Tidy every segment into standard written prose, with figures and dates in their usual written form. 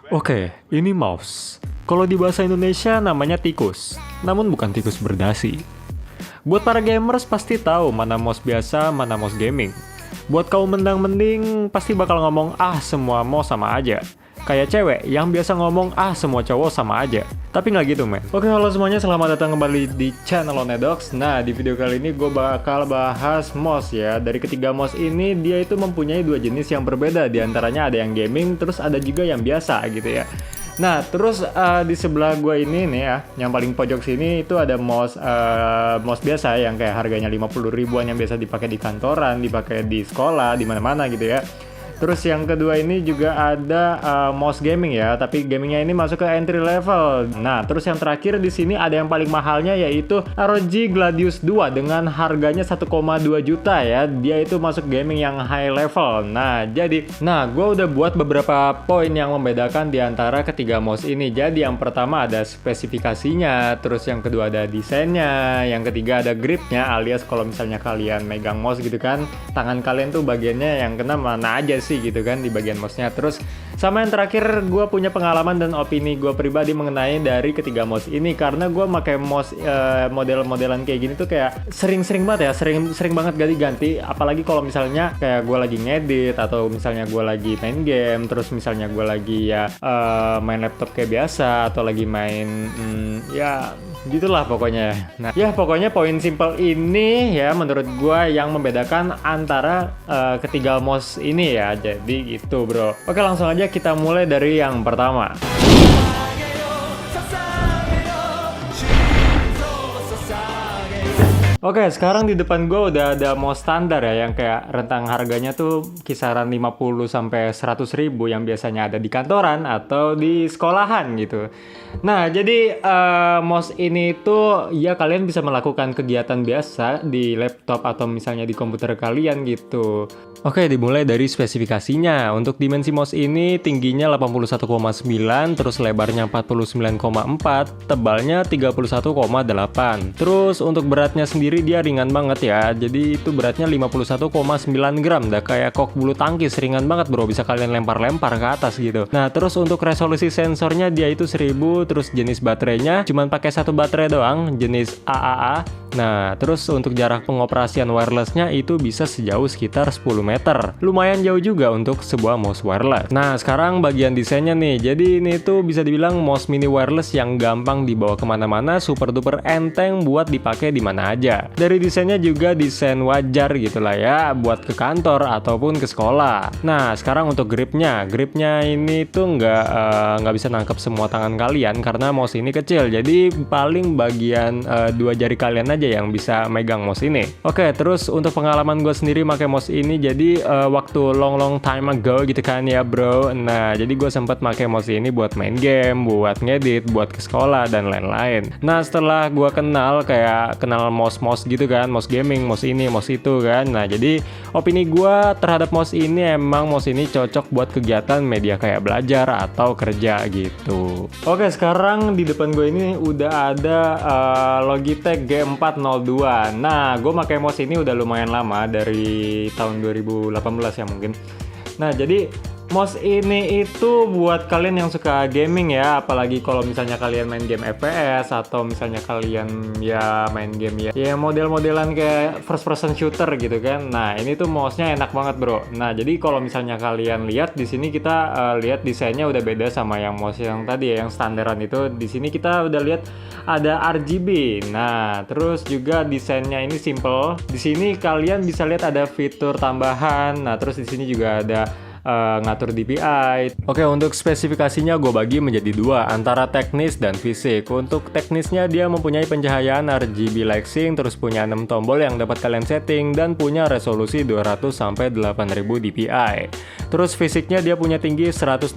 Oke, ini mouse. Kalau di bahasa Indonesia namanya tikus, namun bukan tikus berdasi. Buat para gamers pasti tahu mana mouse biasa, mana mouse gaming. Buat kaum mendang-mending pasti bakal ngomong semua mouse sama aja. Kayak cewek yang biasa ngomong semua cowok sama aja. Tapi nggak gitu men. Oke, halo semuanya, selamat datang kembali di channel Onedox. Nah, di video kali ini gue bakal bahas mouse ya. Dari ketiga mouse ini dia itu mempunyai dua jenis yang berbeda. Di antaranya ada yang gaming, terus ada juga yang biasa gitu ya. Nah, terus di sebelah gue ini nih ya, yang paling pojok sini itu ada mouse mouse biasa yang kayak harganya 50 ribuan yang biasa dipakai di kantoran, dipakai di sekolah, di mana-mana gitu ya. Terus yang kedua ini juga ada mouse gaming ya, tapi gamingnya ini masuk ke entry level. Nah, terus yang terakhir di sini ada yang paling mahalnya yaitu ROG Gladius 2 dengan harganya 1,2 juta ya. Dia itu masuk gaming yang high level. Nah, gue udah buat beberapa poin yang membedakan di antara ketiga mouse ini. Jadi yang pertama ada spesifikasinya, terus yang kedua ada desainnya, yang ketiga ada gripnya, alias kalau misalnya kalian megang mouse gitu kan, tangan kalian tuh bagiannya yang kena mana aja sih gitu kan di bagian mouse-nya. Terus sama yang terakhir, gue punya pengalaman dan opini gue pribadi mengenai dari ketiga mouse ini, karena gue pakai mouse model-modelan kayak gini tuh kayak sering banget ya, sering banget ganti-ganti. Apalagi kalau misalnya kayak gue lagi ngedit atau misalnya gue lagi main game, terus misalnya gue lagi main laptop kayak biasa atau lagi main ya gitulah pokoknya. Nah, ya pokoknya poin simple ini ya menurut gue yang membedakan antara ketiga mouse ini ya. Jadi gitu bro. Oke, langsung aja kita mulai dari yang pertama. Oke, sekarang di depan gue udah ada mouse standar ya, yang kayak rentang harganya tuh kisaran 50 sampai 100 ribu yang biasanya ada di kantoran atau di sekolahan gitu. Nah, jadi mouse ini tuh ya kalian bisa melakukan kegiatan biasa di laptop atau misalnya di komputer kalian gitu. Oke, dimulai dari spesifikasinya. Untuk dimensi mouse ini tingginya 81,9, terus lebarnya 49,4, tebalnya 31,8. Terus untuk beratnya sendiri dia ringan banget ya. Jadi itu beratnya 51,9 gram. Udah kayak kok bulu tangkis, ringan banget bro. Bisa kalian lempar-lempar ke atas gitu. Nah, terus untuk resolusi sensornya dia itu 1000, terus jenis baterainya cuman pakai satu baterai doang, jenis AAA. Nah, terus untuk jarak pengoperasian wirelessnya itu bisa sejauh sekitar 10 meter. Lumayan jauh juga untuk sebuah mouse wireless. Nah, sekarang bagian desainnya nih. Jadi ini tuh bisa dibilang mouse mini wireless yang gampang dibawa kemana-mana, super duper enteng buat dipakai di mana aja. Dari desainnya juga desain wajar gitulah ya, buat ke kantor ataupun ke sekolah. Nah, sekarang untuk gripnya. Gripnya ini tuh nggak bisa nangkep semua tangan kalian karena mouse ini kecil. Jadi paling bagian dua jari kalian aja yang bisa megang mouse ini. Oke, terus untuk pengalaman gue sendiri pakai mouse ini, jadi waktu long time ago gitu kan ya bro. Nah, jadi gue sempat pakai mouse ini buat main game, buat ngedit, buat ke sekolah dan lain-lain. Nah, setelah gue kenal mouse gitu kan, mouse gaming, mouse ini, mouse itu kan. Nah, jadi opini gue terhadap mouse ini, emang mouse ini cocok buat kegiatan media kayak belajar atau kerja gitu. Oke, sekarang di depan gue ini udah ada Logitech G402. Nah, gue pakai mouse ini udah lumayan lama, dari tahun 2018 ya mungkin. Nah, jadi mouse ini itu buat kalian yang suka gaming ya, apalagi kalau misalnya kalian main game FPS atau misalnya kalian ya main game ya model-modelan kayak first person shooter gitu kan. Nah, ini tuh mouse-nya enak banget bro. Nah, jadi kalau misalnya kalian lihat di sini, kita lihat desainnya udah beda sama yang mouse yang tadi ya, yang standaran itu. Di sini kita udah lihat ada RGB. Nah, terus juga desainnya ini simple. Di sini kalian bisa lihat ada fitur tambahan. Nah, terus di sini juga ada ngatur DPI. Oke, untuk spesifikasinya gue bagi menjadi dua, antara teknis dan fisik. Untuk teknisnya dia mempunyai pencahayaan RGB lighting, terus punya 6 tombol yang dapat kalian setting, dan punya resolusi 200 sampai 8000 dpi. Terus fisiknya dia punya tinggi 116,6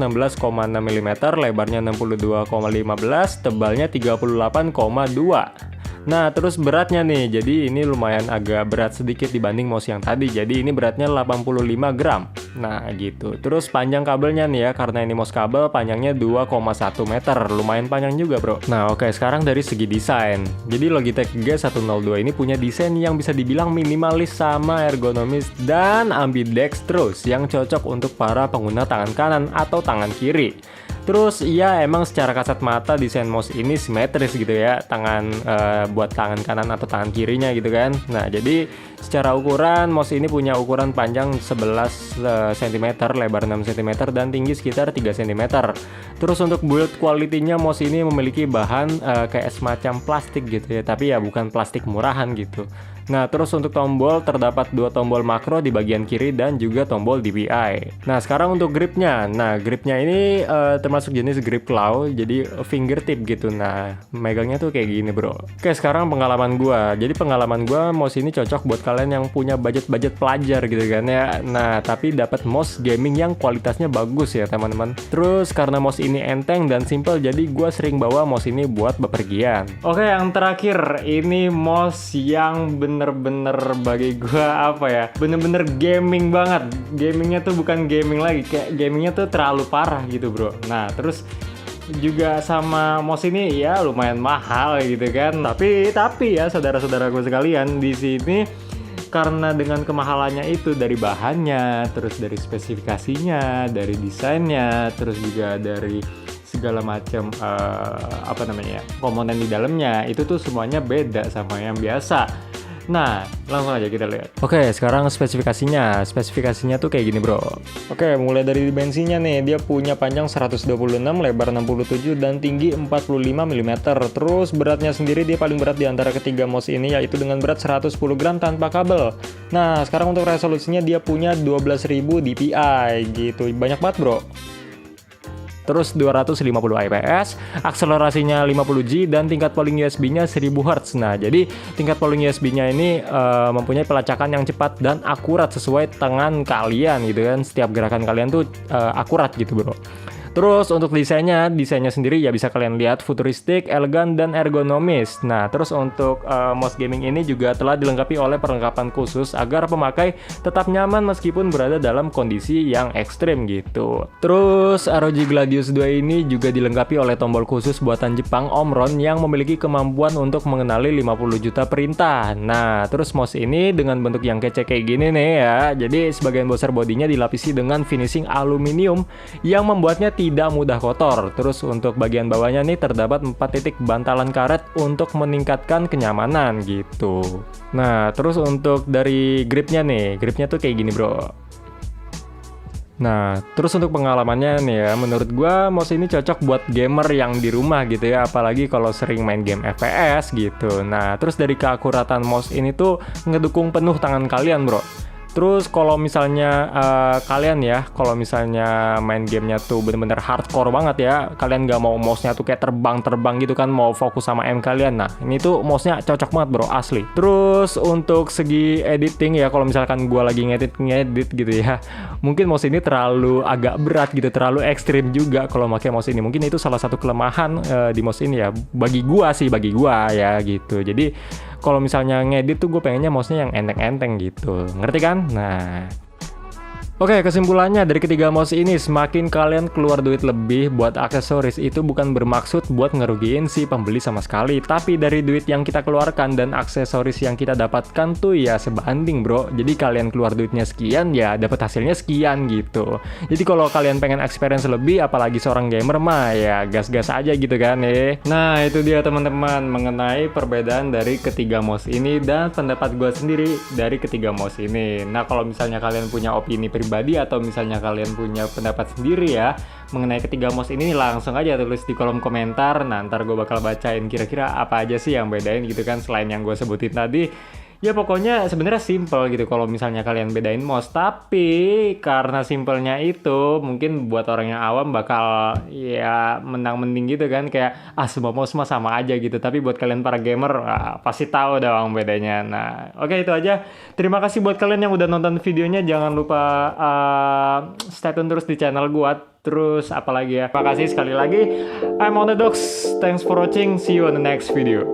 mm, lebarnya 62,15, tebalnya 38,2. Nah, terus beratnya nih, jadi ini lumayan agak berat sedikit dibanding mouse yang tadi. Jadi ini beratnya 85 gram. Nah, gitu. Terus panjang kabelnya nih ya, karena ini mouse kabel panjangnya 2,1 meter. Lumayan panjang juga, bro. Nah, oke, sekarang dari segi desain. Jadi Logitech G102 ini punya desain yang bisa dibilang minimalis sama ergonomis dan ambidextrous yang cocok untuk para pengguna tangan kanan atau tangan kiri. Terus ya emang secara kasat mata desain mouse ini simetris gitu ya, buat tangan kanan atau tangan kirinya gitu kan. Nah, jadi secara ukuran mouse ini punya ukuran panjang 11 cm, lebar 6 cm dan tinggi sekitar 3 cm. Terus untuk build quality-nya mouse ini memiliki bahan kayak semacam plastik gitu ya, tapi ya bukan plastik murahan gitu. Nah, terus untuk tombol terdapat 2 tombol makro di bagian kiri dan juga tombol DPI. Nah, sekarang untuk gripnya. Nah, gripnya ini termasuk jenis grip claw, jadi fingertip gitu. Nah, megangnya tuh kayak gini, bro. Oke, sekarang pengalaman gua. Jadi pengalaman gua mouse ini cocok buat kalian yang punya budget pelajar gitu kan ya. Nah, tapi dapat mouse gaming yang kualitasnya bagus ya, teman-teman. Terus karena mouse ini enteng dan simple, jadi gua sering bawa mouse ini buat bepergian. Oke, yang terakhir ini mouse yang bener-bener bagi gua apa ya, bener-bener gaming banget. Gamingnya tuh bukan gaming lagi, kayak gamingnya tuh terlalu parah gitu, bro. Nah, terus juga sama mouse ini ya lumayan mahal gitu kan, tapi ya saudara-saudara gue sekalian, di sini karena dengan kemahalannya itu dari bahannya, terus dari spesifikasinya, dari desainnya, terus juga dari segala macam komponen di dalamnya, itu tuh semuanya beda sama yang biasa. Nah, langsung aja kita lihat. Oke, sekarang spesifikasinya. Spesifikasinya tuh kayak gini, bro. Oke, mulai dari dimensinya nih. Dia punya panjang 126, lebar 67, dan tinggi 45 mm. Terus beratnya sendiri dia paling berat di antara ketiga mouse ini, yaitu dengan berat 110 gram tanpa kabel. Nah, sekarang untuk resolusinya dia punya 12.000 dpi gitu. Banyak banget, bro. Terus 250 IPS, akselerasinya 50G, dan tingkat polling USB-nya 1000 Hz. Nah, jadi tingkat polling USB-nya ini mempunyai pelacakan yang cepat dan akurat sesuai tangan kalian gitu kan. Setiap gerakan kalian tuh akurat gitu, bro. Terus untuk desainnya sendiri ya bisa kalian lihat futuristik, elegan, dan ergonomis. Nah, terus untuk mouse gaming ini juga telah dilengkapi oleh perlengkapan khusus agar pemakai tetap nyaman meskipun berada dalam kondisi yang ekstrim gitu. Terus ROG Gladius 2 ini juga dilengkapi oleh tombol khusus buatan Jepang Omron yang memiliki kemampuan untuk mengenali 50 juta perintah. Nah, terus mouse ini dengan bentuk yang kece kayak gini nih ya. Jadi sebagian besar bodinya dilapisi dengan finishing aluminium yang membuatnya tidak mudah kotor. Terus untuk bagian bawahnya nih terdapat 4 titik bantalan karet untuk meningkatkan kenyamanan gitu. Nah, terus untuk dari gripnya tuh kayak gini, bro. Nah, terus untuk pengalamannya nih ya, menurut gua mouse ini cocok buat gamer yang di rumah gitu ya, apalagi kalau sering main game FPS gitu. Nah, terus dari keakuratan mouse ini tuh ngedukung penuh tangan kalian, bro. Terus kalau misalnya kalau misalnya main gamenya tuh bener-bener hardcore banget ya, kalian gak mau mouse-nya tuh kayak terbang gitu kan, mau fokus sama aim kalian. Nah, ini tuh mouse-nya cocok banget, bro, asli. Terus untuk segi editing ya, kalau misalkan gua lagi ngedit gitu ya, mungkin mouse ini terlalu agak berat gitu, terlalu ekstrim juga kalau pakai mouse ini. Mungkin itu salah satu kelemahan di mouse ini ya, bagi gua ya gitu. Jadi kalau misalnya ngedit tuh gue pengennya mouse-nya yang enteng-enteng gitu. Ngerti kan? Nah, oke, kesimpulannya dari ketiga mouse ini, semakin kalian keluar duit lebih buat aksesoris, itu bukan bermaksud buat ngerugiin si pembeli sama sekali, tapi dari duit yang kita keluarkan dan aksesoris yang kita dapatkan tuh ya sebanding, bro. Jadi kalian keluar duitnya sekian, ya dapat hasilnya sekian gitu. Jadi kalau kalian pengen experience lebih, apalagi seorang gamer mah ya gas-gas aja gitu kan ya. Nah, itu dia teman-teman mengenai perbedaan dari ketiga mouse ini dan pendapat gue sendiri dari ketiga mouse ini. Nah, kalau misalnya kalian punya opini pribadi atau misalnya kalian punya pendapat sendiri ya mengenai ketiga mouse ini, langsung aja tulis di kolom komentar. Nah, ntar gue bakal bacain kira-kira apa aja sih yang bedain gitu kan, selain yang gue sebutin tadi. Ya pokoknya sebenarnya simple gitu kalau misalnya kalian bedain mouse, tapi karena simpelnya itu mungkin buat orang yang awam bakal ya mending gitu kan, kayak semua mouse mah sama aja gitu. Tapi buat kalian para gamer pasti tahu dong bedanya. Nah, oke, itu aja. Terima kasih buat kalian yang udah nonton videonya. Jangan lupa stay tune terus di channel gua. Terus apalagi ya. Terima kasih sekali lagi. I'm on the dogs. Thanks for watching. See you on the next video.